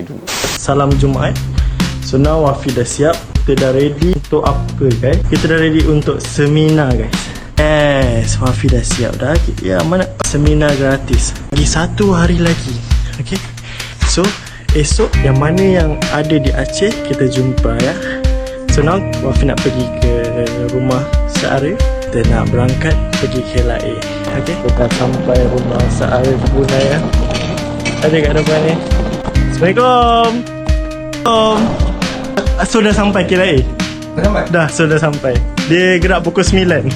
air dulu. Salam Jumaat. So now Wafi dah siap. Kita dah ready untuk apa guys? Kita dah ready untuk seminar guys. Yes, Wafi dah siap dah. Ya, mana seminar gratis. Lagi 1 hari lagi. Okay. So esok yang mana yang ada di Aceh kita jumpa ya. So now Wafi nak pergi ke rumah Syarif. Kita nak berangkat pergi KLIA. Okay. Kita sampai rumah Syarif Brunei ya. Ada kat depan ni. Assalamualaikum. So dah sampai KLIA? Dah sampai? Dah, so dah sampai. Dia gerak pukul 9.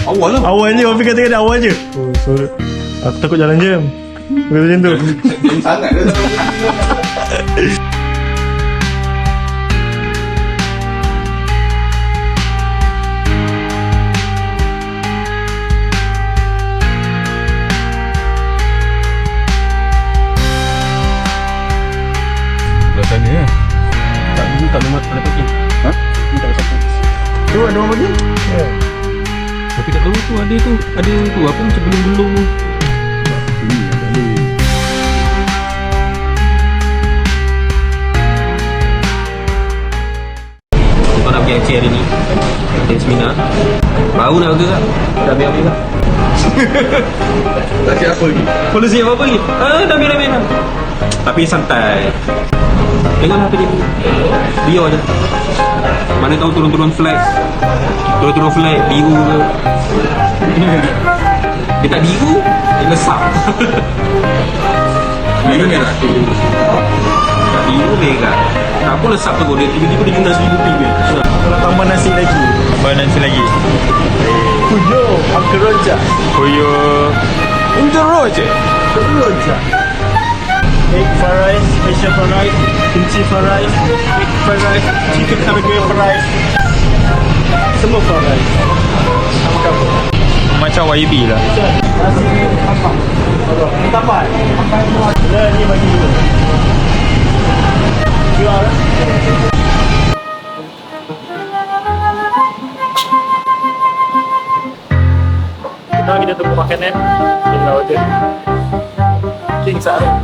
Awal lah. Awal je, Wafi kata dia awal je. Oh, so aku takut jalan jam. Macam tu. Jam sangat dah. Sana ya. Tak dulu tak ada parking. Ha? Ni tak ada parking. Tu ada orang bagi? Ya. Tapi tak tahu tu ada tu apa macam belum-belum. Ini ada. Kau nak pergi Aceh hari ni? Ada seminar. Baru nak ke tak? Dah ambil tak? Tak siap apa lagi? Kau dah siap apa lagi? Dah ambil dah. Tapi santai. Tengoklah tadi biar je. Mana tahu turun-turun flag biru ke. Dia tak biru, dia lesap. Biru merah. Tak biru merah. Tak apa lesap tu, dia tiba-tiba dia guna RM1,000. Kalau tambah nasi lagi. Tambah nasi lagi. Kuyo, Uncle Roja. Koyo Uncle Roja. Roja. Egg fried rice, special fried rice, kimchi fried rice, egg fried rice, chicken hamburger fried rice. Semua fried rice. Sama kamu. Macam YB lah. Nasi ni apa? Minta apa? Lah ni bagi dulu. Jual. Kita tunggu makanan. Kita order. King Syarif.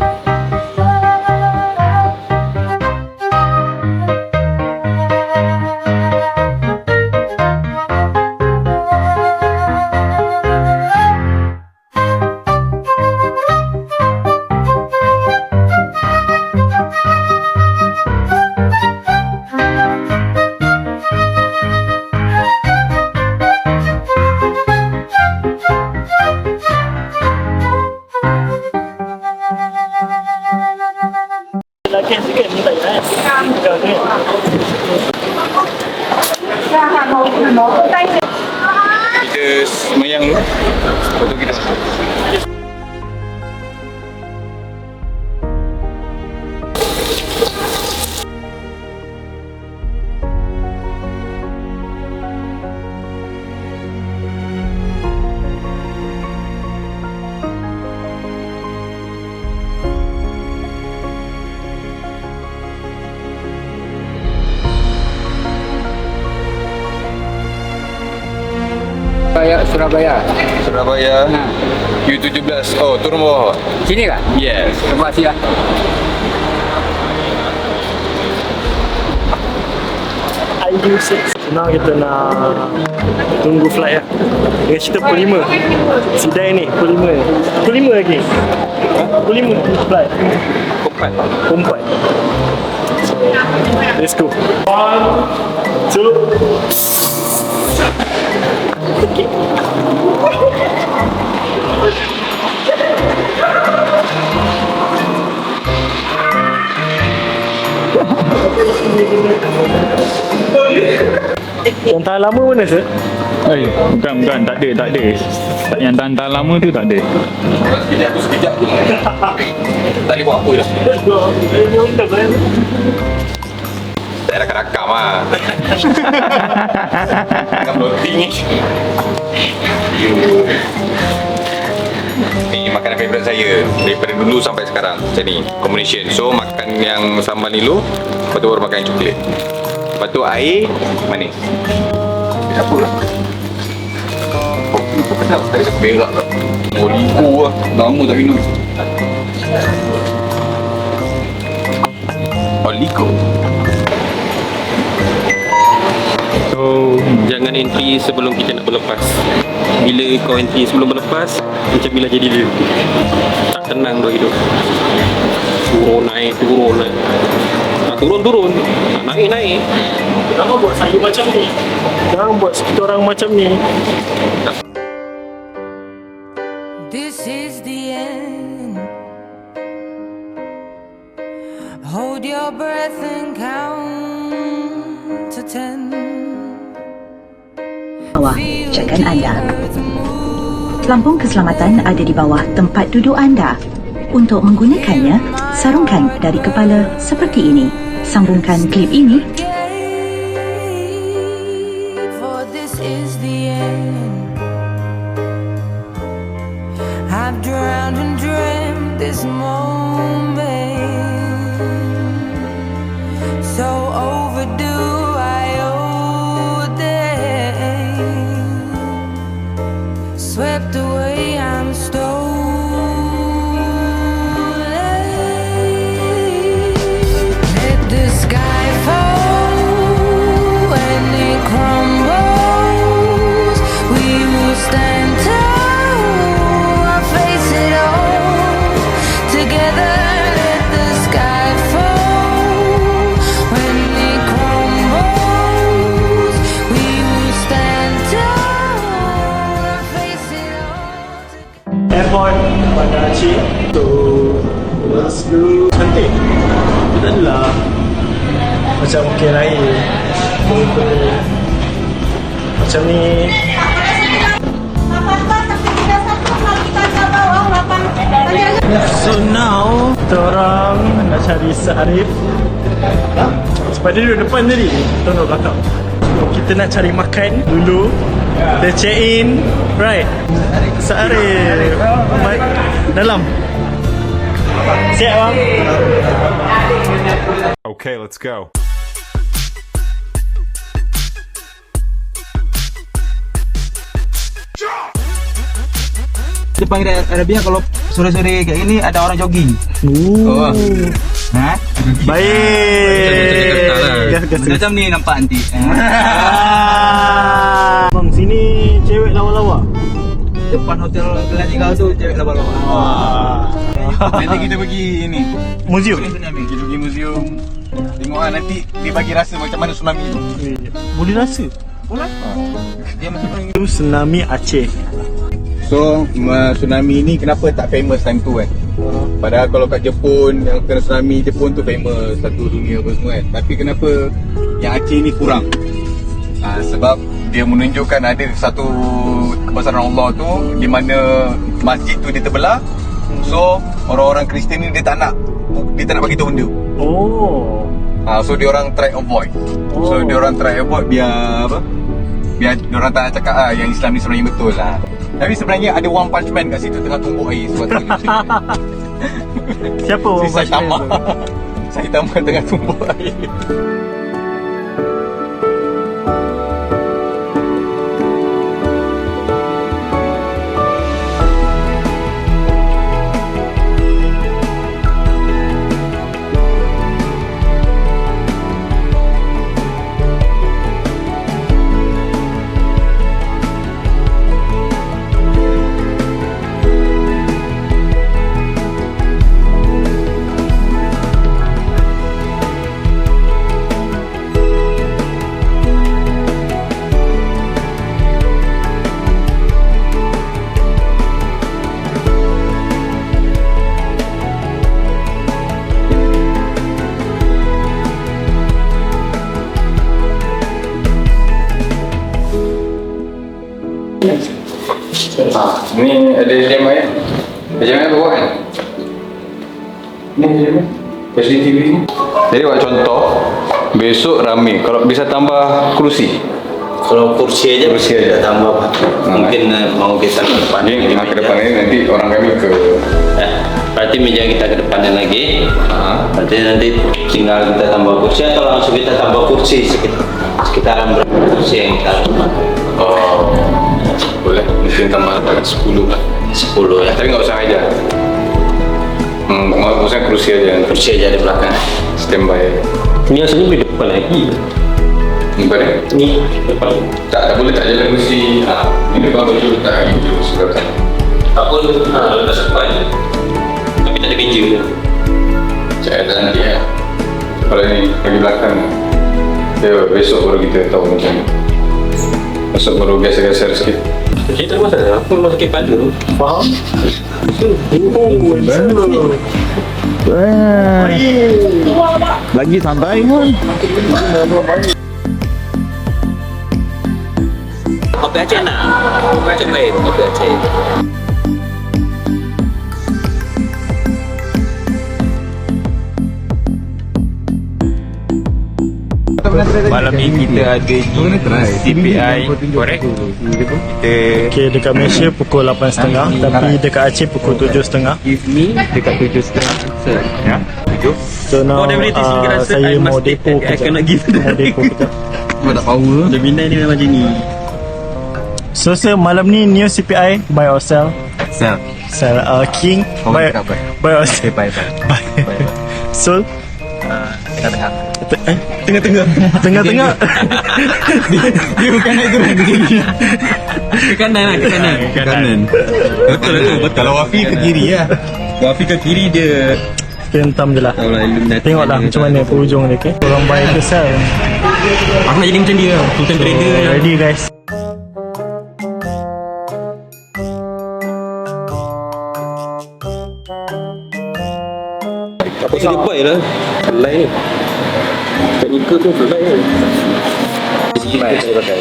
Lagi sikit minta ya. Kita semayang dulu. Lepas tu kita masuk. Surabaya. U17. Oh, turun bawah. Sini kah? Yes. Terima kasih lah. IU6. Senang kita nak tunggu flight lah. Dengan cerita pukul 5. Sidai ni pukul 5. Pukul 5 lagi. Pukul 5 flight. Pukul 4. Let's go. 1, 2. Okay. Yang tahan lama mana sir? Bukan, tak ada. Yang tahan lama tu tak ada. Sekejap je. Tak boleh buat apa dah. Tak ada rakam lah. Rakam loading ni. Ni makanan favourite saya daripada dulu sampai sekarang. Macam ni, combination. So makan yang sambal ni dulu, lepas tu baru makan yang coklat. Lepas tu air manis. Apa lah? Kopi sedap. Tadi aku berak lah. RM5,000 lah. Lama tak minum. Assalamualaikum. So, jangan entry sebelum kita nak berlepas. Bila kau entry sebelum berlepas, macam bila jadi dia. Tak tenang dah hidup. Turun naik. Nak turun. Nak naik. Jangan buat saya macam ni. Jangan buat kita orang macam ni. This is the end. Hold your breath and count to 10. Bawah jagaan anda. Pelampung keselamatan ada di bawah tempat duduk anda. Untuk menggunakannya, sarungkan dari kepala seperti ini. Sambungkan klip ini. For this is the end. I've drowned and dreamt this moment. So overdue, I owe them. Swept away, I'm stolen. Let the sky fall when it crumbles. We will stand tall, I'll face it all together. Let the sky fall when it crumbles. We will stand tall, I'll face it all together. Airport pada Aceh. So, let's go. Cantik. Betul lah. Macam mungkin lain. Macam ni. So now kita orang nak cari Syarif. Sebab dia duduk depan tadi. Kita duduk belakang. So, kita nak cari makan dulu. Kita check in. Right. Syarif. Dalam. Siap bang? Okay, let's go. Jepang dan Arabia kalau sore-sore kayak gini ada orang jogging. Ha? Baik. Macam ni nampak nanti. Bang, sini cewek lawa-lawa. Depan hotel Kelas Tinggal tu cewek lawa-lawa. Nanti kita pergi ini. Museum. Kita pergi museum. Tengok nanti dia bagi rasa macam mana tsunami tu. Boleh rasa. Boleh. Dia macam Itu tsunami Aceh. So, tsunami ni kenapa tak famous time tu kan? Padahal kalau kat Jepun, yang kena tsunami Jepun tu famous satu dunia apa semua kan. Tapi kenapa yang Aceh ni kurang? Sebab dia menunjukkan ada satu kebesaran Allah tu di mana masjid tu dia terbelah. So, orang-orang Kristian ni dia tak nak bagi tahu dia. Oh. So dia orang try avoid. So dia orang try avoid biar apa? Biar dia orang tak nak cakap yang Islam ni sebenarnya betul lah. Tapi sebenarnya ada One Punch Man kat situ tengah tumbuk air sebab tu. Siapa orang Saya tambah. Saya tambah tengah tumbuk air. Ni ada HDMI kan? HDMI apa buat kan? Ni HDMI HDTV ni. Jadi buat contoh, besok ramai. Kalau bisa tambah kerusi. Kalau kursi aja tambah mungkin mau kita ke depan. Jadi ke depan ini nanti orang kami ke. Berarti meja kita ke depannya lagi. Berarti nanti tinggal kita tambah kursi atau langsung kita tambah kursi sekitaran berapa kursi yang kita tambah? Oh, boleh. Mungkin tambah 10 lah. 10 ya. Tapi nggak usah aja. Nggak usah kerusi aja. Kursi aja di belakang. standby. Ni asalnya di depan lagi. Bukan eh? Ni depan. Tak boleh tak jalan mesti. Ni depan betul tak gitu sebelah sana. Tak pun lepas depan. Tapi tak ada kerja. Saya ada nanti ya. Kalau ni pergi belakang. Besok baru kita tahu macam mana. Besok baru geser-geser sikit. Kita masalah. Aku masuk kepala tu. Faham? Lagi santai pun. Kopi Aceh nak? Kopi Aceh baik. Kopi Aceh. Malam ni kita ada di CPI, korek? Kita Okay, dekat Malaysia pukul 8.30, tapi dekat Aceh pukul 7.30. dekat 7.30. Ya, 7. So now saya mau depo kejap. Mau depo kejap. Jaminan ni memang macam ni. So malam ni new CPI buy or sell? Sel. Sell King buy or sell? Bye. Soul Tengah-tengah. Tengah-tengah. Dia bukan naik turun. Ke kanan. Betul. Kalau Wafi ke kiri lah. Wafi ke kiri dia. Kita hentam je lah. Tengoklah macam mana hujung dia, okay? Korang buy ke sell? Aku nak jadi macam dia. Content trader. Ready guys? Apa sudah buat lah. Fly ni. Teknikal tu fly kan. Sikit kita pakai.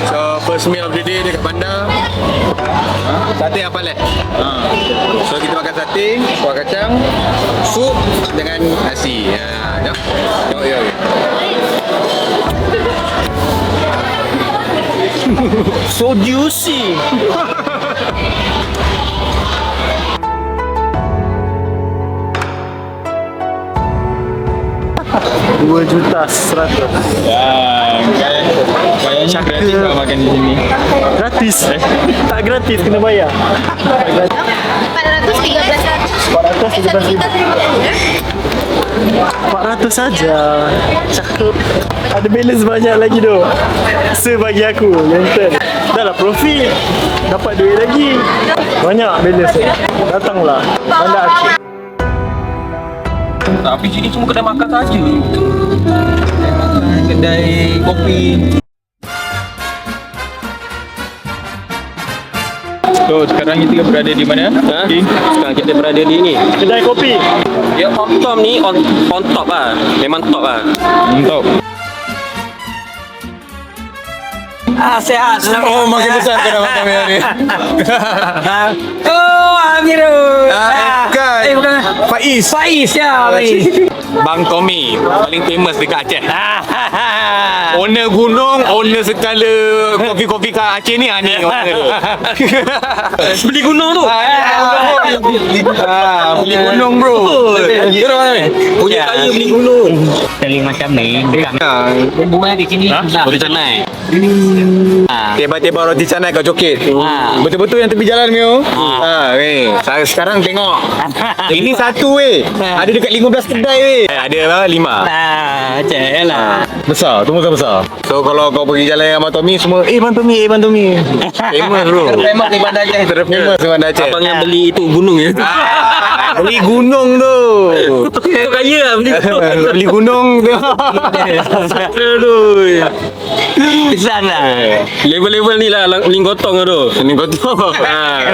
So first meal of the day dekat bandar. Sate apa leh? So kita makan sate, kuah kacang, sup dengan nasi. Jom. Yo. So juicy. 2.100.000. Kayaknya gratis kalau makan di sini. Gratis? Tak gratis, kena bayar. 400 saja. Cakep. Ada balance banyak lagi tu. Sebagi aku, lantern. Dah lah profit. Dapat duit lagi. Banyak balance. Datanglah. Bandar Aceh. Tapi sini semua kedai makan saja. Kedai kopi. So sekarang kita berada di mana? Sekarang kita berada di ni. Kedai kopi. Dia on top ni, on top lah. Memang top lah. Untuk Sehat. Oh, makin besar kau dah makan ni. Oh, Amiru. Bukan. Faiz Ya, Bang Tommy paling famous dekat Aceh. Owner gunung, owner segala kopi-kopi kat Aceh ni ni owner dia. Beli gunung tu. Beli gunung bro. Punya kaya beli gunung. Teling macam ni dekat rumah di sini Boleh canai. Tebal-tebal roti canai kau joget. Betul-betul yang tepi jalan Mio. Sekarang tengok. Ini satu ada dekat 15 kedai ada berapa? 5. Aceh lah. Besar, tu muka besar. So kalau kau pergi jalan dengan Abang Tommy semua, Bang Tommy. Famous bro. Famous di Bandar Aceh. Famous di Bandar Aceh. Abang yang beli itu gunung ya. Beli gunung tu. Kau kaya lah beli gunung. Beli gunung tu. Aduh. Pesan lah. Level-level ni lah linggotong tu. Linggotong.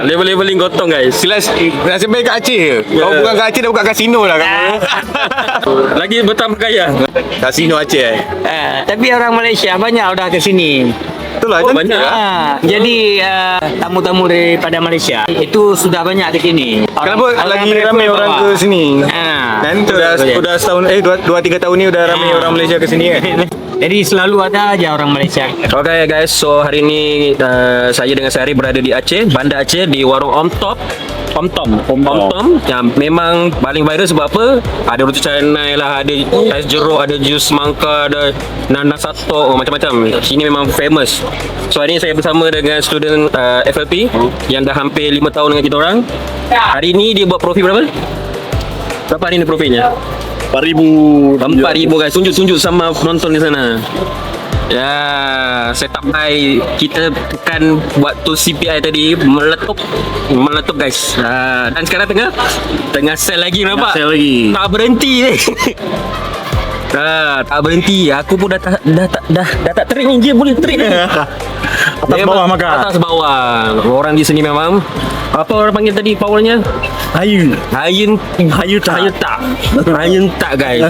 Level-level linggotong guys. Nasib baik kat Aceh je. Kalau bukan kat Aceh dah buka kasino lah kamu. Lagi bertambah kaya. Kasino Aceh. Tapi orang Malaysia banyak dah ke sini. Itulah banyak lah. Jadi tamu-tamu daripada Malaysia itu sudah banyak di sini. Kenapa lagi ramai orang ke sini? Dan sudah setahun 2-3 tahun ni udah ramai orang Malaysia ke sini kan. Jadi selalu ada aja orang Malaysia. Okay guys, so hari ni saya dengan Sari berada di Aceh, Bandar Aceh di warung On Top. Pom-tom yang memang paling viral sebab apa? Ada roti canai lah, ada ais jeruk, ada jus semangka, ada nanas sato, macam-macam. Sini memang famous. So hari ni saya bersama dengan student FLP yang dah hampir 5 tahun dengan kita orang. Hari ni dia buat profit berapa? Berapa hari ni profitnya? 4,000 guys. Tunjuk sama penonton di sana. Ya, saya tak baik. Kita tekan waktu CPI tadi meletup guys. Dan sekarang tengah sell lagi, nampak? Sell lagi. Tak berhenti ni. Tak berhenti. Aku pun dah tak terik ni. Dia boleh terik ni. Atas bawah makan. Atas bawah. Orang di sini memang apa orang panggil tadi powernya? Hayun tak guys.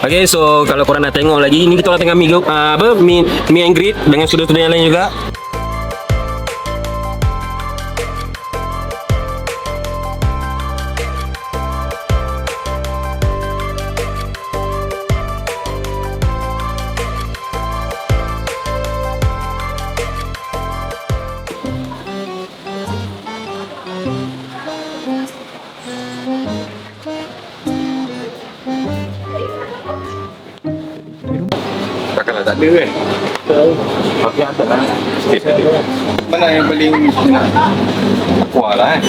Okay, so kalau korang nak tengok lagi, ni kita orang tengah meet and greet dengan student-student yang lain juga. Takkanlah tak ada kan? Tapi ada lah. Sikit ada. Mana yang paling nak? Aqua lah kan?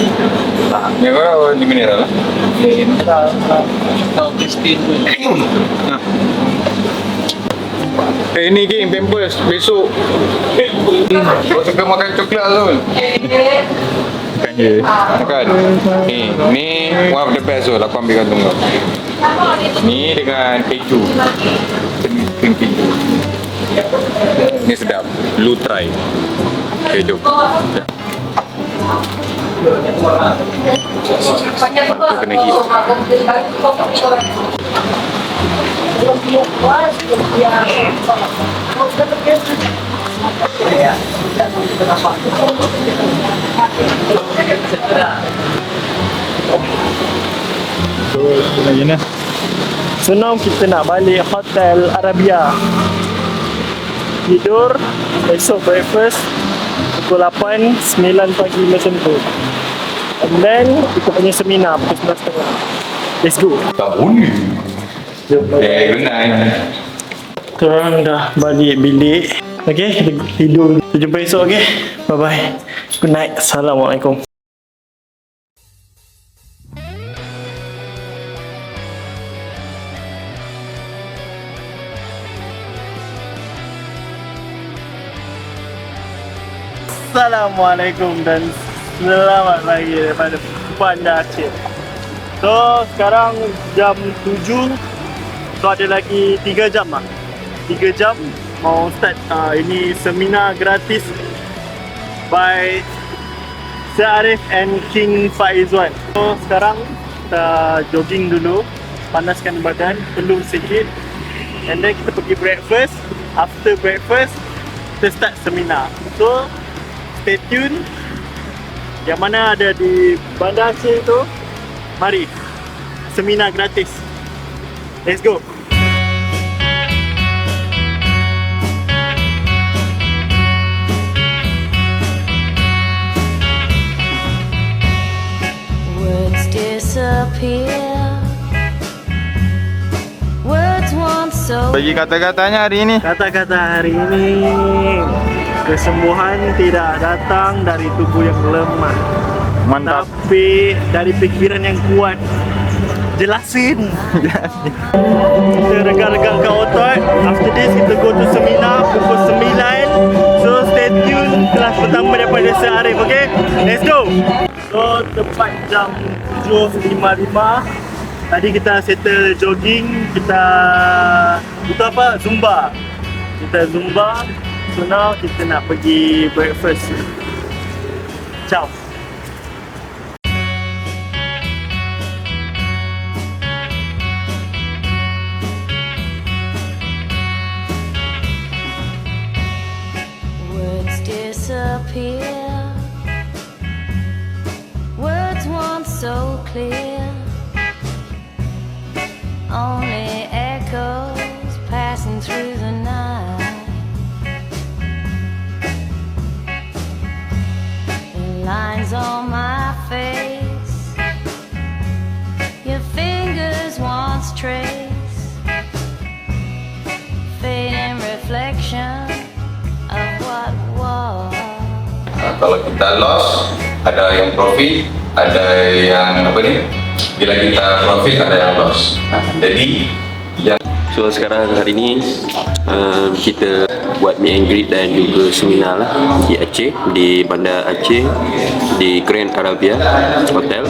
Yang kau ni mineral lah? Ni game Pampers besok. Kau suka makan coklat tu? Makan je. Makan. Ni one of the best tu. Aku ambil gantung kau. Ni dengan keju. Krim keju. Ni sedap. Lu try. Okay, jom. Aku kena hit. So now kita nak balik Hotel Arabia. Tidur, besok breakfast pukul 8, 9 pagi macam tu. And then kita punya seminar pukul 11.30. Let's go. Tak boleh. Good night. Korang dah balik bilik. Okay, kita tidur. Kita jumpa esok, okay? Bye-bye. Good night. Assalamualaikum. Assalamualaikum dan selamat pagi daripada Banda Aceh. So, sekarang jam 7. So, ada lagi 3 jam lah. 3 jam mau start. Ini seminar gratis by Sir Arif and King Faizwan. So, sekarang kita jogging dulu, panaskan badan, peluk sikit, and then kita pergi breakfast. After breakfast, kita start seminar. So, stay tune. Yang mana ada di Banda Aceh tu, mari, seminar gratis. Let's go. Words disappear. Words once so. Bagi kata-katanya hari ini. Kata-kata hari ini, kesembuhan tidak datang dari tubuh yang lemah, Mantap. tapi dari pikiran yang kuat. Jelasin. Kita regang-regangkan otot. After this kita go to seminar pukul 9. So stay tune, kelas pertama daripada Sir Arif, okay? Let's go. So tepat jam 7.55. Tadi kita settle jogging. Kita itu apa? Zumba. Kita Zumba. So now kita nak pergi breakfast. Ciao. Words disappear. Words once so clear. Only echoes passing through the night. The lines on my face Kalau kita loss, ada yang profit, ada yang apa ni? Bila kita profit, ada yang loss. Jadi yang So sekarang hari ni kita buat meet and greet dan juga seminar lah di Aceh, di Bandar Aceh, di Grand Arabia Hotel.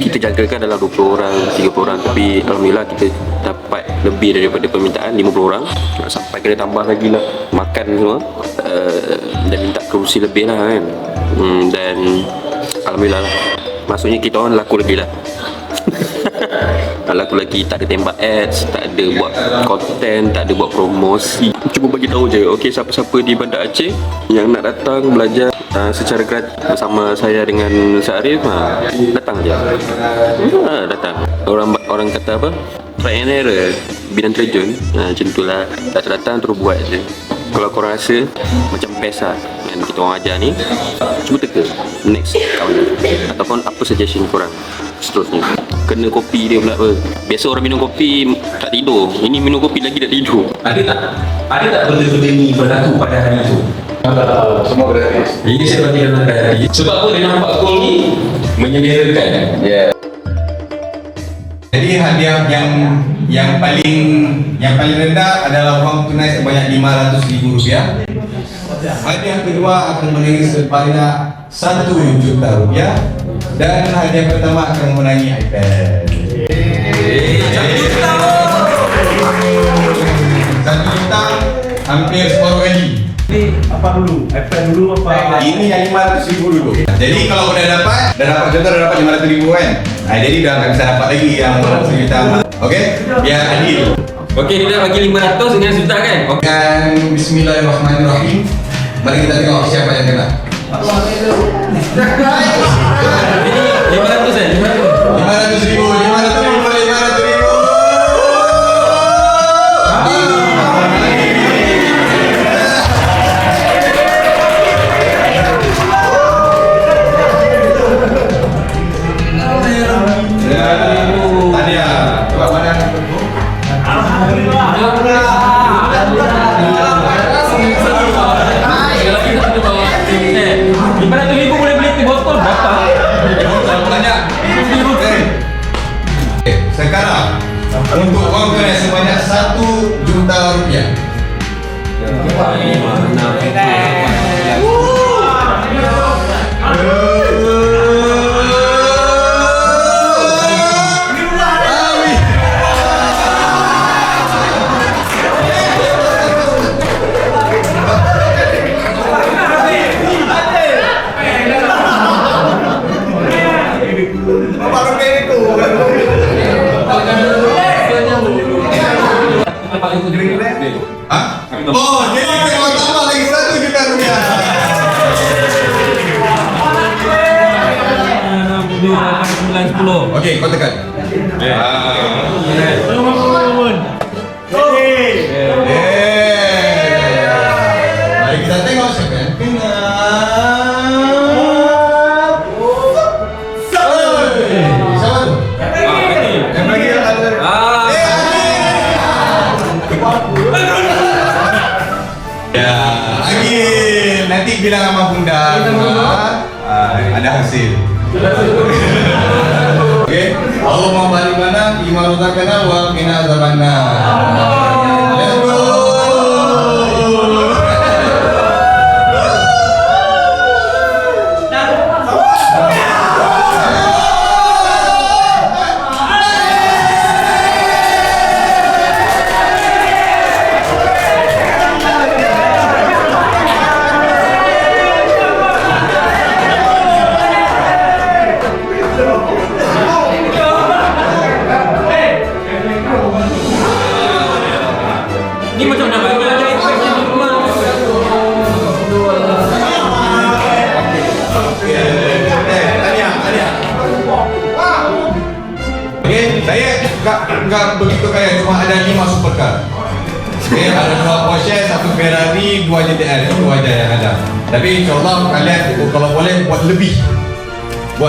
Kita jangkakan dalam 20 orang, 30 orang, tapi alhamdulillah kita dapat lebih daripada permintaan 50 orang. Sampai kena tambah lagi lah makan semua, dan minta kerusi lebih lah kan. Dan alhamdulillah lah, maksudnya kita orang laku lagi lah. Laku lagi, tak ada tembak ads, tak ada buat konten, tak ada buat promosi. Cuma bagi tahu je, okey, siapa-siapa di Bandar Aceh yang nak datang belajar secara gratis bersama saya dengan Syarif, datang aja. Datang. Orang kata apa? Try and error, bidang terjun. Macam itulah, datang terus buat je. Kalau korang rasa macam best lah yang kita orang ajar ni, cuba teka next tahun ataupun apa suggestion korang seterusnya. Kena kopi dia pula apa. Biasa orang minum kopi tak tidur, ini minum kopi lagi tak tidur. Ada tak benda-benda ni berlaku pada hari itu? semua gratis. Ini saya bagi dalam hati. Sebab apa dia nampak kol ni menyederakan. Yeah. Jadi hadiah yang paling rendah adalah wang tunai sebanyak RM500,000. Hadiah kedua akan mengenai sebanyak RM1 juta. Dan hadiah pertama akan memenangi iPad. 1 juta hampir separuh kali. Ini apa dulu? iPad dulu apa? Ini yang RM500,000 dulu. Jadi kalau dah dapat contoh dah dapat RM500,000 kan. Jadi dah tak bisa dapat lagi yang RM1 juta. Okey? Biar adil. Okey, dia dah bagi 500 dengan juta kan? Dan bismillahirrahmanirrahim. Mari kita tengok siapa yang kena. Ini 500 kan? 500,000, 500,000, 500,000. Sekarang untuk wang tunai sebanyak RM1 juta. Oh, jadi kita mau tambah lagi RM1 juta. Okey, kau tekan. Mari kita tengok siapa yang kena. Siapa tu? Yang lagi ya, Agil. Nanti bilang sama bunda ada hasil. Okey. Allahumma barik lana fi ma razaqtana wa qina azabannar. Let's go. Ni macam nak bagi lagi Okey, saya enggak begitu kaya, cuma ada 5 supercar. Okey, ada 2 Porsche, 1 Ferrari, 2 GTR, itu aja yang ada. Tapi insyaallah kalian kalau boleh buat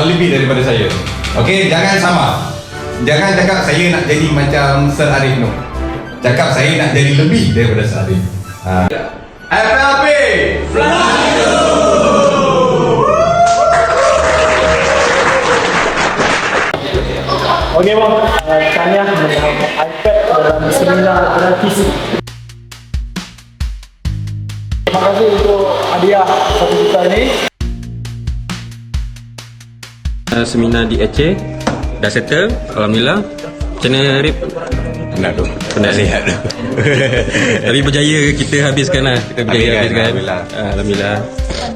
lebih daripada saya. Okey, jangan sama. Jangan cakap saya nak jadi macam Sir Arif Nur. Cakap saya nak jadi lebih daripada Sir Arif. FLP Fly! Okey bang, tanya iPad dalam seminar gratis. Terima kasih untuk hadiah 1 juta ni. Seminar di Aceh dah settle, alhamdulillah. Macam mana Rip? Penat tu. Penat lihat tu. Tapi berjaya kita habiskan lah. Kita berjaya habiskan. Alhamdulillah.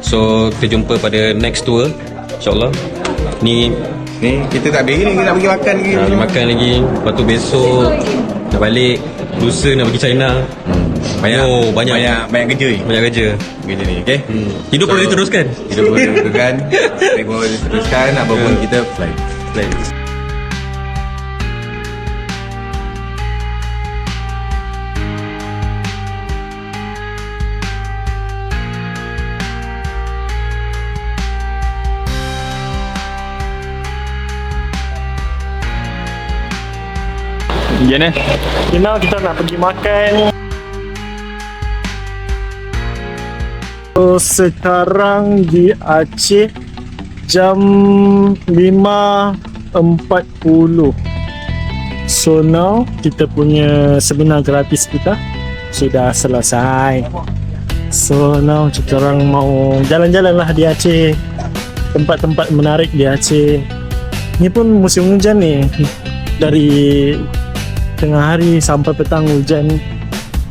So kita jumpa pada next tour, InsyaAllah. Ni Kita tak habis ni, kita nak pergi makan lagi. nak makan lagi. Lepas tu besok nak balik. Lusa nak pergi China. Banyak kerja ni. Banyak kerja. Kerja ni, okey? Hidup perlu diteruskan. Kita boleh diteruskan. Kita boleh diteruskan. Apapun kita fly. Gimana? Now kita nak pergi makan. So, sekarang di Aceh jam 5.40. So now kita punya seminar gratis kita sudah selesai. So now kita orang mau jalan-jalan lah di Aceh. Tempat-tempat menarik di Aceh. Ni pun musim hujan ni. Dari tengah hari sampai petang hujan.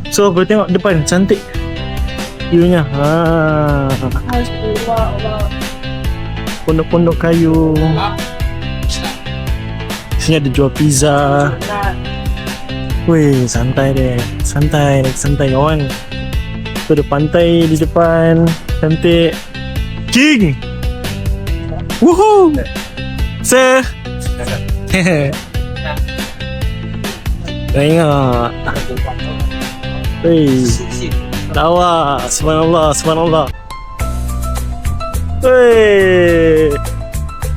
So boleh tengok depan cantik view-nya. Pondok-pondok kayu. Sini ada jual pizza. Wih, santai deh. Santai kawan. Tu ada pantai di depan. Cantik. King. Woohoo. Sir. Tengok. Wih. Lawa. Subhanallah. Wih.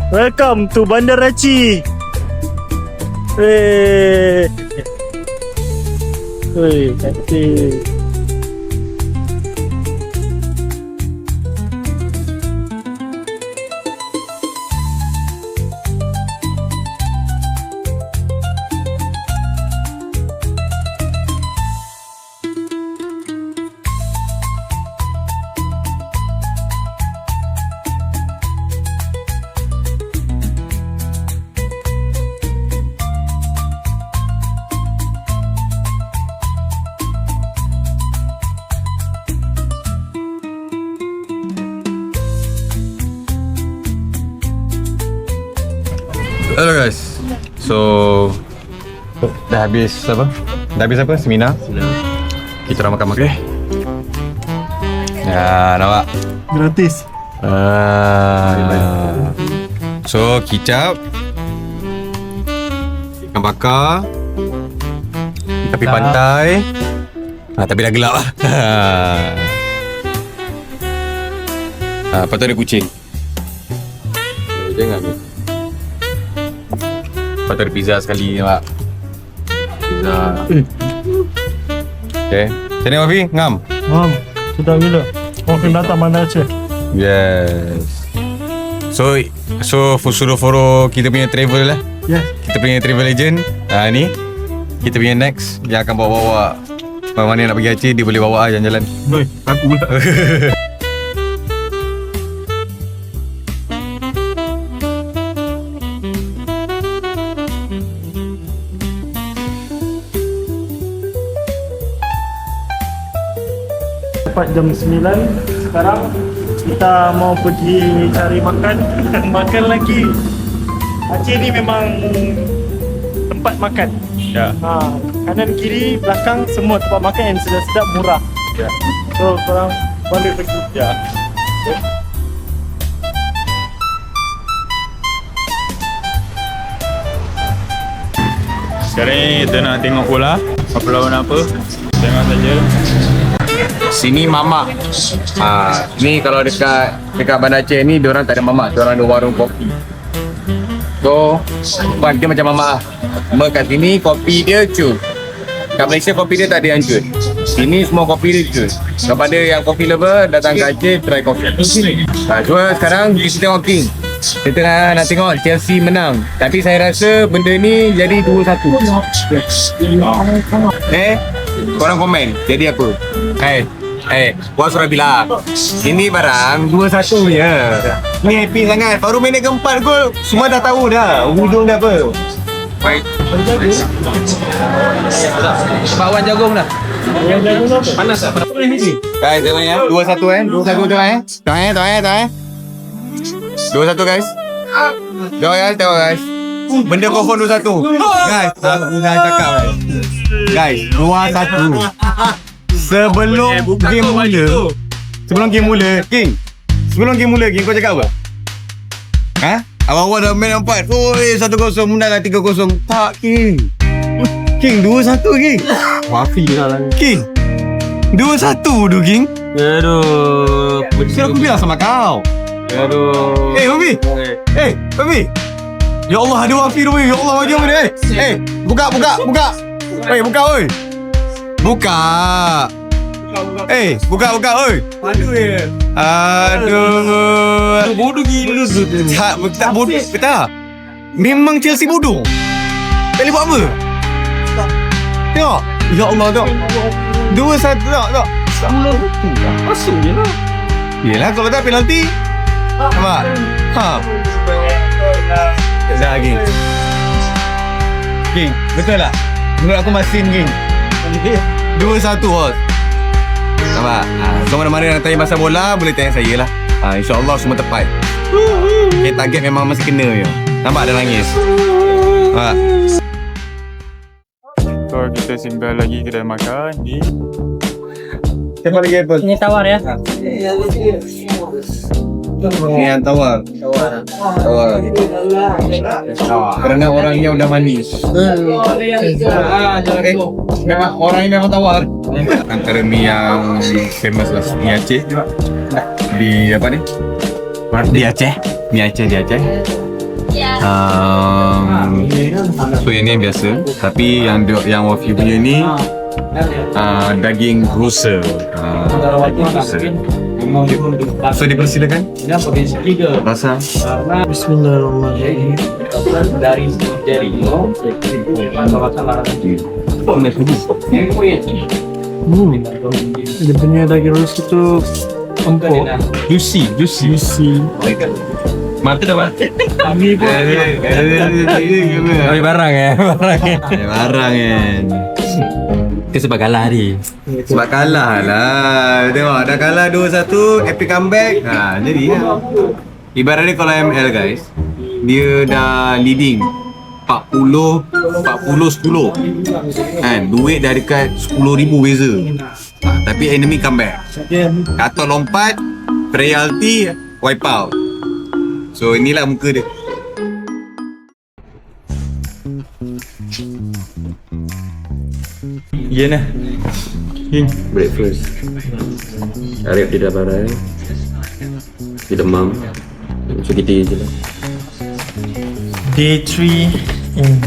Welcome to Bandar Aceh. Wih. Cantik. Hello guys. So dah habis apa? Seminar. Kita orang makan. Ya, nampak. Gratis. So kicap, ikan bakar, tepi pantai. Tapi dah gelap lah. Lepas tu ada kucing. Jangan ni. Lepas tu ada pizza sekali, nampak? Pizza. Okay. Macam ni Wafi? Ngam? Sudah gila. Kena datang Bandar Aceh. Yes. So suruh follow kita punya travel lah. Yes. Kita punya travel agent. Ni kita punya next yang akan bawa mana nak pergi Aceh, dia boleh bawa jalan-jalan. Boy, aku pula. Tepat jam 9 sekarang kita mau pergi cari makan lagi. Aceh ni memang tempat makan. Ya. Kanan kiri belakang semua tempat makan yang sedap-sedap murah. Ya. So korang boleh pergi. Ya. Sekarang ni kita nak tengok bola. Apa lawan apa? Tengok saja. Sini mamak. Ni kalau dekat Bandar Aceh ni diorang tak ada mamak, diorang ada warung kopi. So, dia macam mamak lah. Cuma kat sini kopi dia cun. Kat Malaysia kopi dia tak ada yang cun. Sini semua kopi dia cun. Kepada yang kopi lover datang ke Aceh, try kopi. Cuma sekarang kita tengok King. Kita nak tengok Chelsea menang. Tapi saya rasa benda ni jadi 2-1. Korang komen jadi apa? Puas surat bilang. Ini barang 2-1 je. Ni happy sangat. Baru minit keempat gol. Semua dah tahu dah hujung dia apa. Baik. Pak Wan jagung dah. Panas tak? Guys, tengok ya. 2-1 2-1 tengok Tengok 2-1 guys. Tengok guys. Benda confirm 2-1. Guys, aku dah cakap guys. 2-1. Sebelum game mula, King, kau cakap apa? Awal-awal dah main 4. 1-0, menang lah 3-0. Tak, King, 2-1, King. Wafi lah. King, 2-1 tu, King. Aduh. Saya aku bilang sama kau. Aduh. Babi. Ya Allah, ada Wafi tu, Babi. Ya Allah, macam mana? Buka. Buka, oi. Buka, oi. Aduh. Bodoh gila tu. Tak bodoh. Betul. Memang Chelsea bodoh. Tak boleh buat apa. Tengok. Ya Allah, tengok. 2-1, tengok. Masuk je lah. Yelah, kalau tak penalti. Nampak? Dah, King. King, betul tak? Menurut aku masin, King. 2-1, bos. Nampak? So mana-mana nak tanya pasal bola, boleh tanya saya lah. InsyaAllah semua tepat. Okay, target memang masih kena je. Nampak ada nangis. Nampak? So kita singgah lagi kedai makan ni. Siapa lagi Apple? Ini tawar ya. Ni yang tawar. Kerana orangnya udah manis. Memang orang ini memang tawar. Antara mie yang famous lah, mie Aceh. Di apa ni? Di Aceh. Mie Aceh di Aceh. So ini yang biasa. Tapi yang Wafi punya ni daging rusa. So dipersilakan. Rasa. Bismillahirrahmanirrahim. Dia punya daging rusa tu empuk, juicy. Mata dah mati. Barang kan. Kita sebab kalah hari. Sebab kalah lah. Tengok dah kalah 2-1, epic comeback. Jadi lah. Ibaratnya kalau ML guys, dia dah leading 40-10 kan, duit dah dekat 10,000 beza. Tapi enemy comeback. Kata lompat, penalty, wipe out. So inilah muka dia. Iya nah. Breakfast. Arif tidak parah. Dia demam. So kita je lah. Day 3 in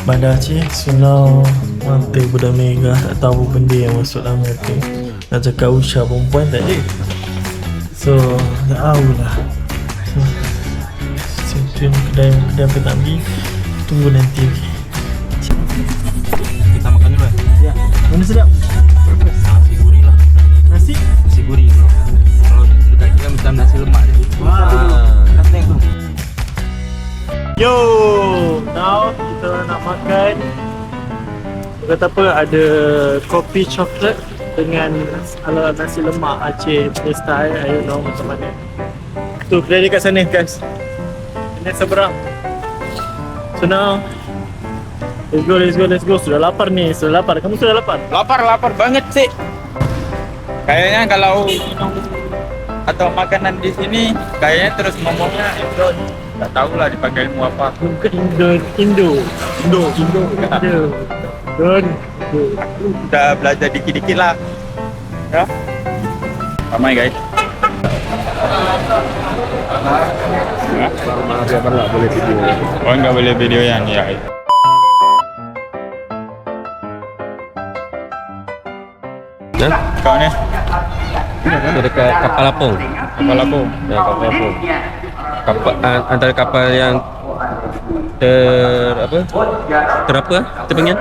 Bandar Aceh. So now mata budak merah, tak tahu benda yang masuk dalam mata. Nak cakap Usha perempuan tak ada. So tak tahulah. So kedai apa tak pergi, tunggu nanti. Kita makan dulu kan? Ya. Mana sedap? Nasi gurih lah. Nasi? Nasi gurih. Kalau dekat kita macam nasi lemak dia. Nasi tu. Yo, now kita nak makan. Kata apa, ada kopi coklat dengan ala nasi lemak Aceh punya style. I don't know macam mana. Tu kedai dekat sana guys. Ini seberang. So now let's go. Sudah lapar ni, Kamu sudah lapar? Lapar banget sih. Kayaknya kalau minum atau makanan di sini kayaknya terus ngomongnya Indo. Tak tahulah dipakai ilmu apa. Bukan Indo. Aku udah belajar dikit-dikit lah. Ya. Ramai guys. Oh nggak boleh video yang ya. Kau ni? Itu dekat kapal Apung. Kapal Apung. Ya, kapal Apung. Kapal antara kapal yang terpanggil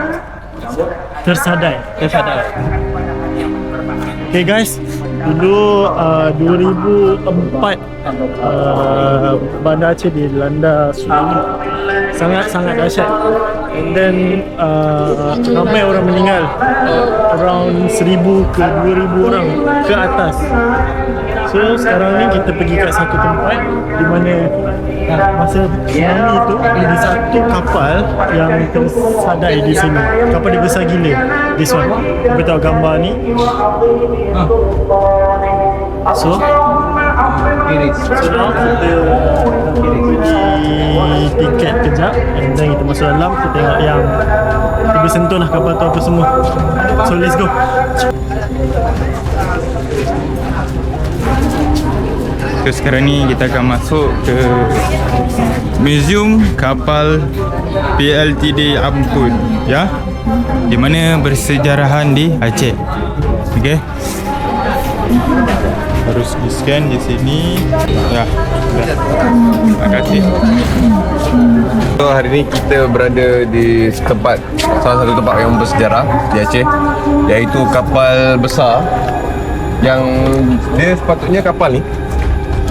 Tersadai. tersadar. Okay guys, dulu 2004 Bandar Aceh dilanda tsunami. Sangat-sangat dahsyat. And then ramai orang meninggal, around 1,000 ke 2,000 orang ke atas. So sekarang ni kita pergi kat satu tempat di mana masa tsunami tu ada satu kapal yang tersadai di sini. Kapal dia besar gila. This one. Kita tahu gambar ni. So now kita beli tiket kejap and then kita masuk dalam, kita tengok yang kita boleh sentuh lah kapal tu apa semua. So let's go. So sekarang ni kita akan masuk ke Museum Kapal PLTD Ampun, ya, di mana bersejarahan di Aceh. Okey. Harus di scan di sini. Ya. Sudah. Terima kasih. So hari ni kita berada di tempat, salah satu tempat yang bersejarah di Aceh, iaitu kapal besar yang dia sepatutnya kapal ni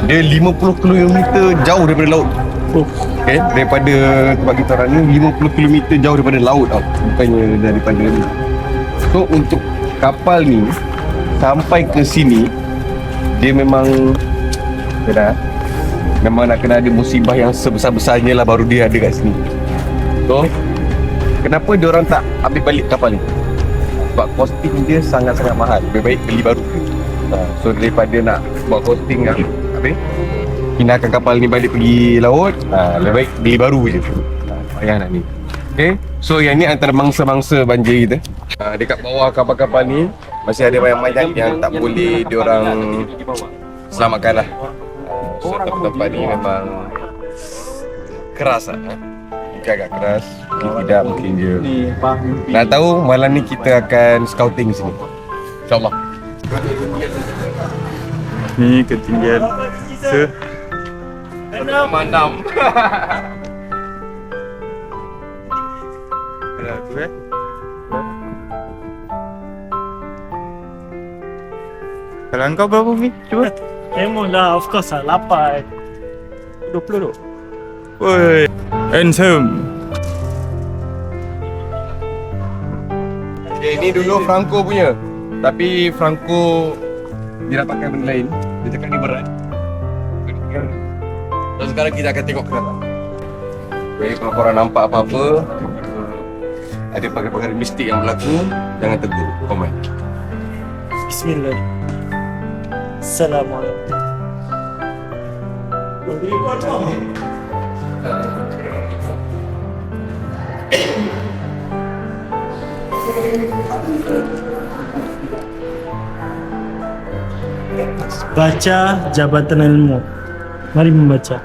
dia 50 km jauh daripada laut. Okay, daripada tempat kita orang ni 50 km jauh daripada laut tau, bukannya daripada ni. So untuk kapal ni sampai ke sini, dia memang nak kena ada musibah yang sebesar-besarnya lah baru dia ada kat sini. So kenapa dia orang tak ambil balik kapal ni? Sebab costing dia sangat-sangat mahal. Lebih baik beli baru. So daripada nak buat costing kan, hinakan kapal ni balik pergi laut, lebih baik beli baru je. Payah nak ni. Okay, so yang ni antara mangsa-mangsa banjir kita. Dekat bawah kapal-kapal ni masih ada banyak-banyak yang tak boleh diorang selamatkan lah. So tempat-tempat ni memang keras lah. Mungkin agak keras, mungkin tidak, mungkin je. Nak tahu, malam ni kita akan scouting sini, InsyaAllah. Ni ketinggian Mandam. Ada tu Kalau engkau berapa Mi? Cuba. Emang lah, of course lah, 8. 20 tu. Woi, handsome. Okay, ni dulu Franco punya. Tapi Franco dia nak pakai benda lain. Dia cakap ni berat. Dan sekarang kita akan tengok ke dalam. Okay, kalau korang nampak apa-apa, ada perkara-perkara mistik yang berlaku, jangan tegur, komen. Bismillah. Assalamualaikum. Baca Jabatan Ilmu. Mari membaca.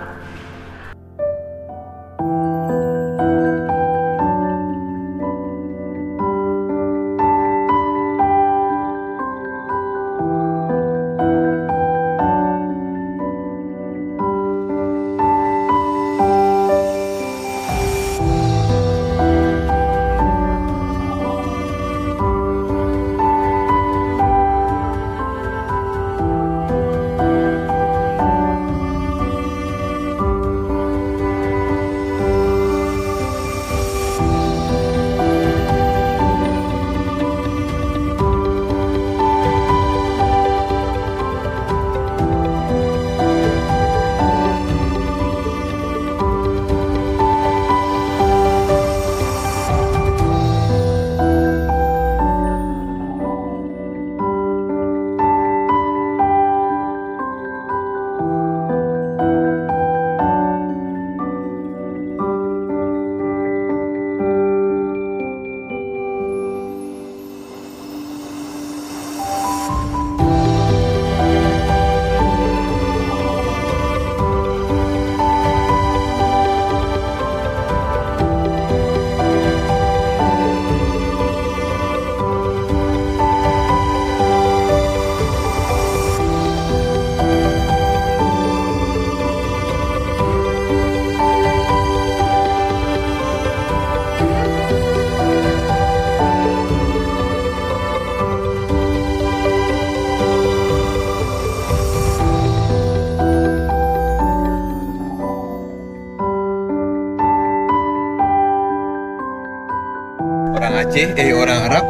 Aceh, orang Arab,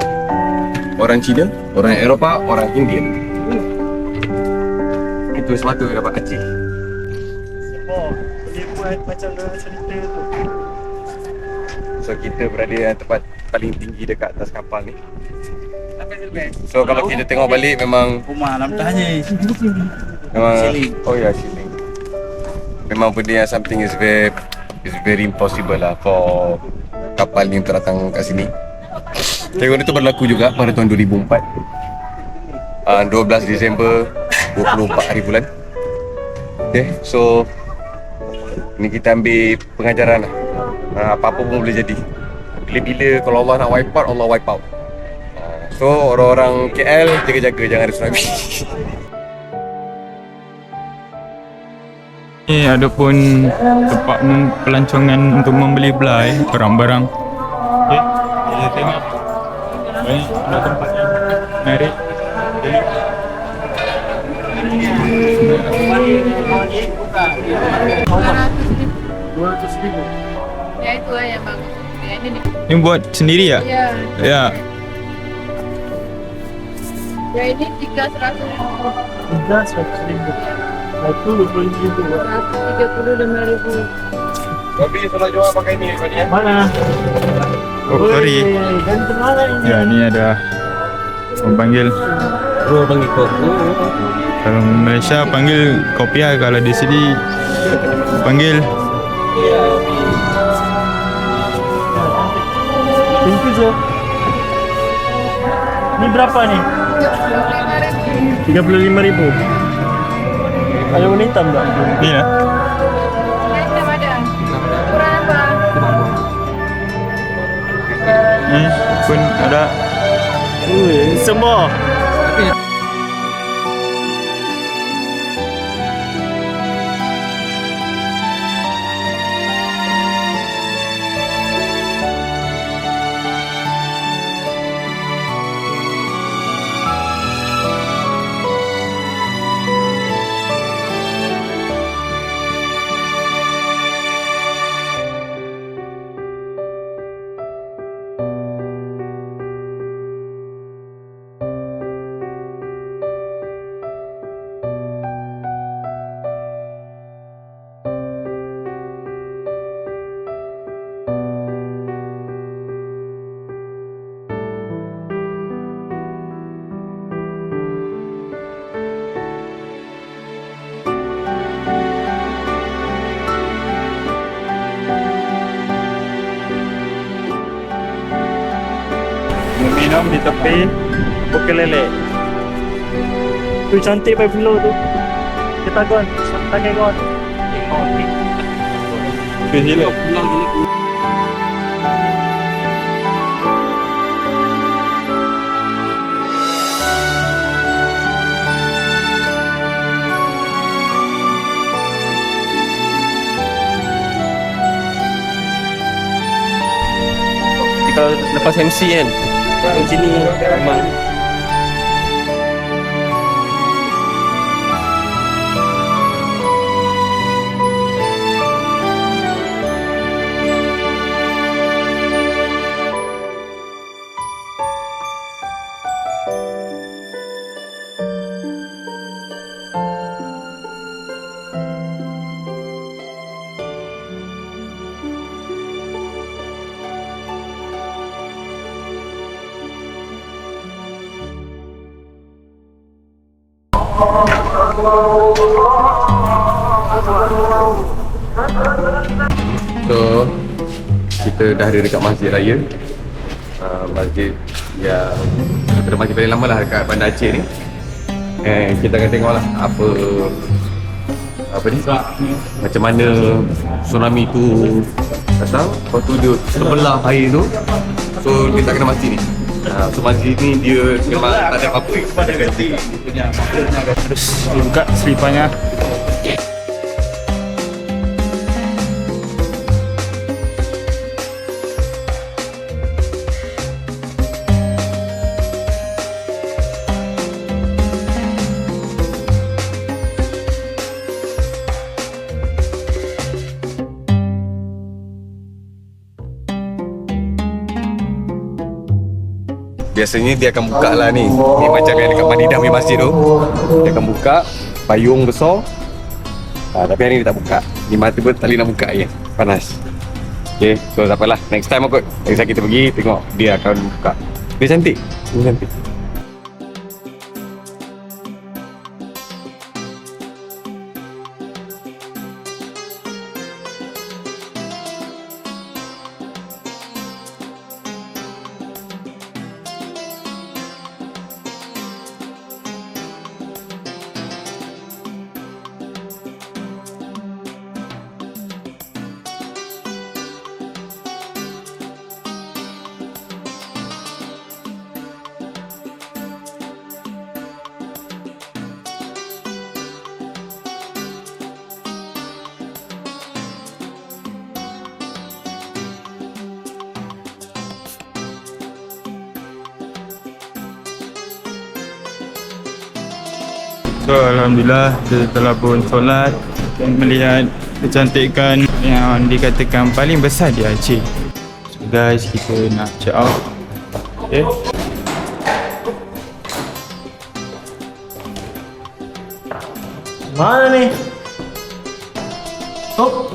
orang Cina, orang Eropah, orang India. Itu sepatu dapat Aceh. Oh, dia buat macam dalam cerita tu. So kita berada di tempat paling tinggi dekat atas kapal ni. So kalau kita tengok balik memang Rumah dalam tanya. oh ya, ceiling. Memang benda yang something is very impossible lah for kapal ni untuk datang kat sini. Fenomena itu berlaku juga pada tahun 2004. 12 Disember 24 hari bulan. Okay, so ni kita ambil pengajaran lah. Apa-apa pun boleh jadi. Bila-bila kalau Allah nak wipe out, Allah wipe out. So orang-orang KL jaga-jaga jangan ada tsunami. Ni ada pun tempat pelancongan untuk membeli belai barang-barang. Okay, kita tengok banyak ada tempat yang menarik. Ya itu lah yang bagus. Yang ini. Ni buat sendiri ya? Ya. Ya. Yang ini 300 ribu. 100,000. Satu 20,000. 135 ribu. Tapi kalau jual pakai ni ya. Mana? Oh, sorry. Ganteng mana ini? Ya, ni ada orang panggil. Bro panggil koko. Kalau Malaysia panggil kopiah, kalau di sini panggil Pintu je. Ni berapa ni? 35,000. Ada warna hitam tak? ni lah. Hitam ada. Ukuran apa? Ni pun ada. Semua. Minum di tepi Bukit Lele. Tu cantik by below tu. Kita gon, pakai gon. Ke sila. Kalau lepas MC kan, di sini memang So kita dah ada dekat Masjid Raya. Masjid yang antara masjid paling lama lah dekat Bandar Aceh ni. Kita akan tengok lah apa ni, macam mana tsunami tu datang, lepas tu dia terbelah air tu. So dia tak kena masjid ni. So masjid ni dia memang tak ada apa-apa. Terus buka selipannya. biasanya dia akan buka lah ni. Ni macam yang dekat Madinah punya masjid tu. Dia akan buka payung besar. Tapi hari ni dia tak buka. Ni mata pun tak boleh nak buka je. Panas. Okay, so tak apalah. Next time kot. Next time kita pergi tengok dia akan buka. Dia cantik. Dia cantik. So Alhamdulillah kita telah pun solat dan melihat kecantikan yang dikatakan paling besar di Aceh. So guys, kita nak check out. Okay. Mana ni? Oh.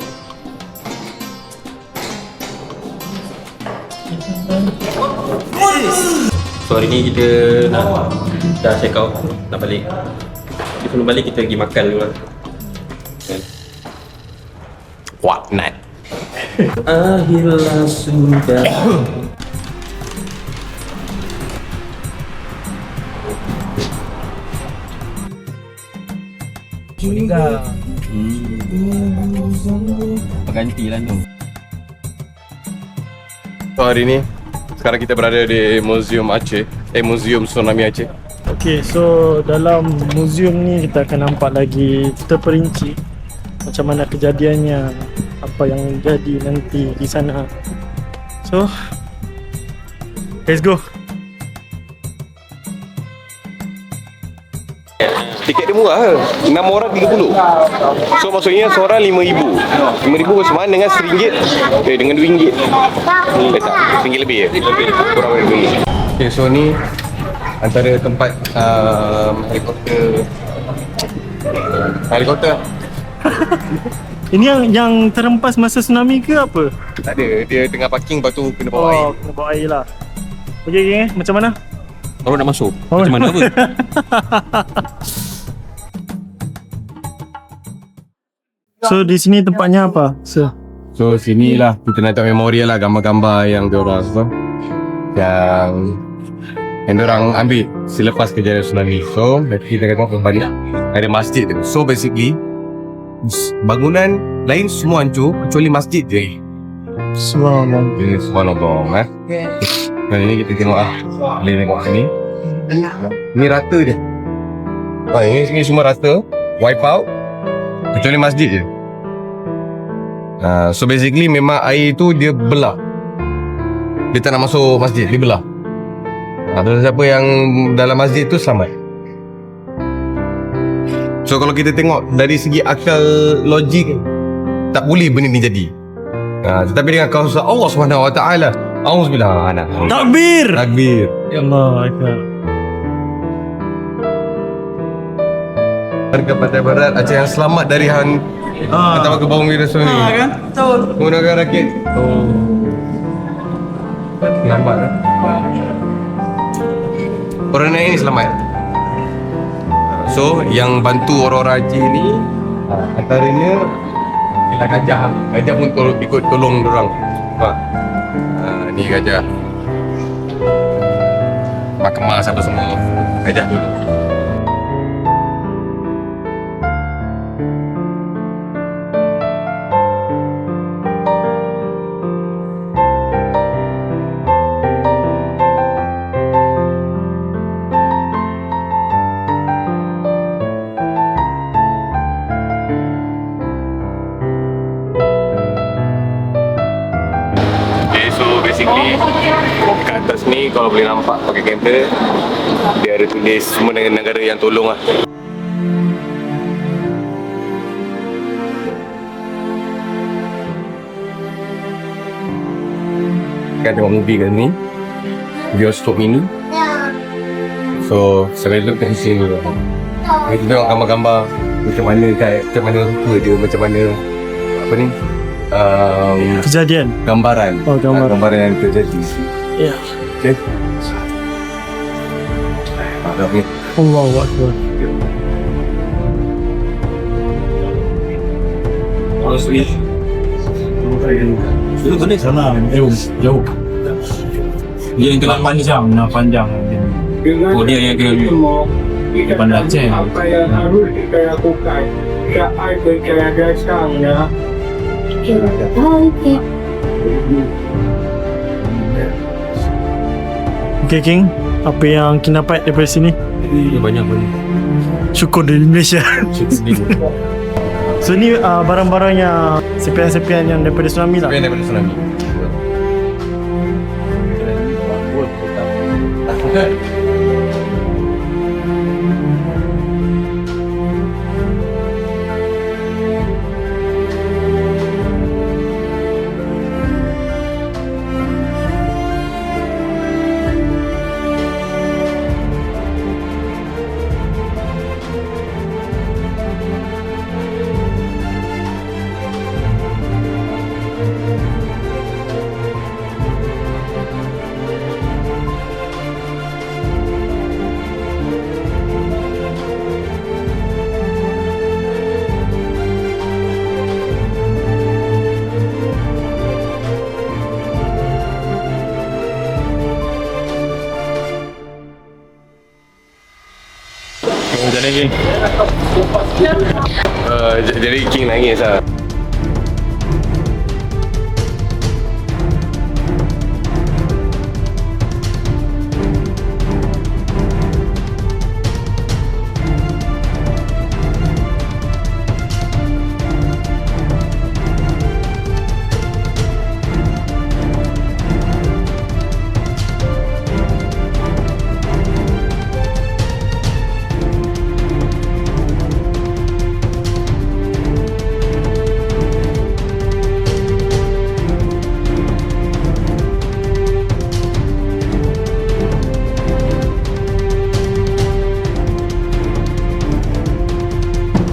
So hari ni kita dah check out, nak balik. Sebelum balik kita pergi makan dulu lah. What night? Akhirlah sudah. Berganti lah tu. So hari ni sekarang kita berada di Museum Aceh. Museum Tsunami Aceh. Okay, so dalam museum ni kita akan nampak lagi terperinci macam mana kejadiannya, apa yang jadi nanti di sana. So, let's go. Tiket dia murah ke? 6 orang 30. So maksudnya seorang RM5,000. RM5,000 sama dengan RM1. Dengan RM2. Tak, RM1 lebih ya? Kurang dari RM2. Okay, so ni antara tempat helikopter. Ini yang terhempas masa tsunami ke apa? Tak ada, dia tengah parking lepas tu kena bawa air. Kena bawa air lah. Okay, macam mana? Kalau nak masuk, macam mana apa? So di sini tempatnya apa? So sinilah kita nak tengok memorial lah, gambar-gambar yang diorang yang diorang ambil selepas kejadian tsunami. So nanti kita akan tengok balik ada masjid tu. So basically bangunan lain semua hancur kecuali masjid je. Subhanallah. Ini subhanallah. Nah ini kita tengok boleh tengok sini. Ni rata je. Ini semua rata, wipe out kecuali masjid je. So basically memang air tu dia belah. Dia tak nak masuk masjid, dia belah. Siapa yang dalam masjid tu selamat. So kalau kita tengok dari segi akal logik, tak boleh benda ni jadi. Tetapi dengan kuasa Allah Subhanahu Wa Taala, auzubillah. Takbir. Takbir. Ya Allah. Warga Pantai Barat Aceh yang selamat dari hantaman ke bawah virus ni. Kan? Betul. Menggunakan rakit. Lambat kan? Orang naik ni selamat. So yang bantu orang-orang Aceh ni antaranya ialah gajah. Gajah pun ikut tolong diorang. Ni gajah. Mak kemas apa semua. Gajah dulu. Basically kat atas ni kalau boleh nampak pakai kamera, dia ada tulis semua negara yang tolong lah. Kan tengok movie kat ni, bioskop mini. So sebelum kita sini kita tengok gambar-gambar macam mana rupa dia, macam mana apa ni Kejadian. gambaran. Oh, gambaran. Gambaran yang terjadi. Ya. Okay. Ada ni. Allahu Akbar. Itu tu ni sana. Jauh. Dia yang kena panjang, Oh dia yang kena Bandar Aceh. Okay King, apa yang King dapat daripada sini? Banyak pun. Syukur dari Malaysia. So ni barang-barang yang sepian-sepian yang daripada tsunami lah. Yang daripada tsunami. Macam mana King? Jadi King nangis lah.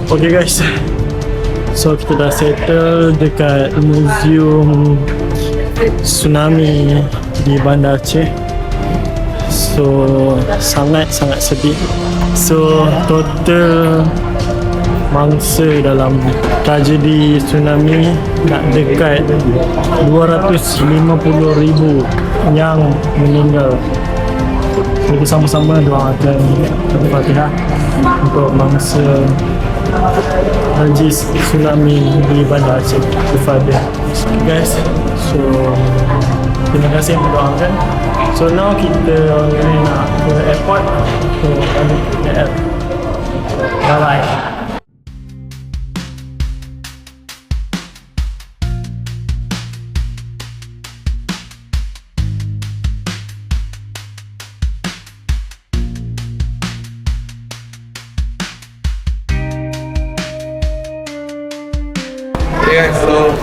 Okay guys, so kita dah settle dekat museum tsunami di Bandar Aceh. So sangat-sangat sedih. So total mangsa dalam tragedi tsunami nak dekat 250,000 yang meninggal. Jadi sama-sama doakan Al-Fatihah untuk mangsa najis tsunami di Bandar Aceh. Al-Fatihah. Guys, so terima kasih yang mendoakan. So now kita nak ke airport. So balik KL. Bye bye. Okay, so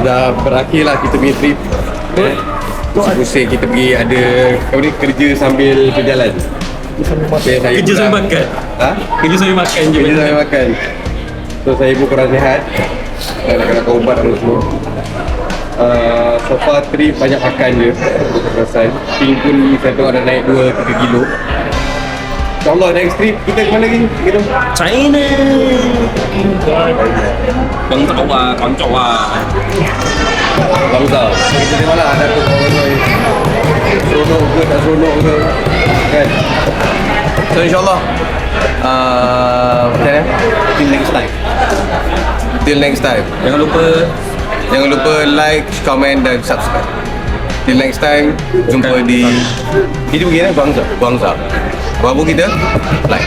dah berakhir lah kita punya trip. Pusing kita pergi ada kerja sambil berjalan. Okay, saya Kerja sambil makan. Ha? Kerja sambil makan je. Kerja sambil makan. So saya pun kurang sihat. Nak kena ubat dan semua. So far trip banyak makan je. Perasan King pun saya tengok dah naik 2-3 kilo. InsyaAllah next trip kita ke mana lagi? Kita China. Bangsa. Bangsa. Kita tengok lah ada tu kawan-kawan seronok ke tak seronok ke kan. So insyaAllah macam mana? Till next time. Jangan lupa like, comment dan subscribe. Till next time, jumpa di kita pergi Bangsa. Apa kita? Like.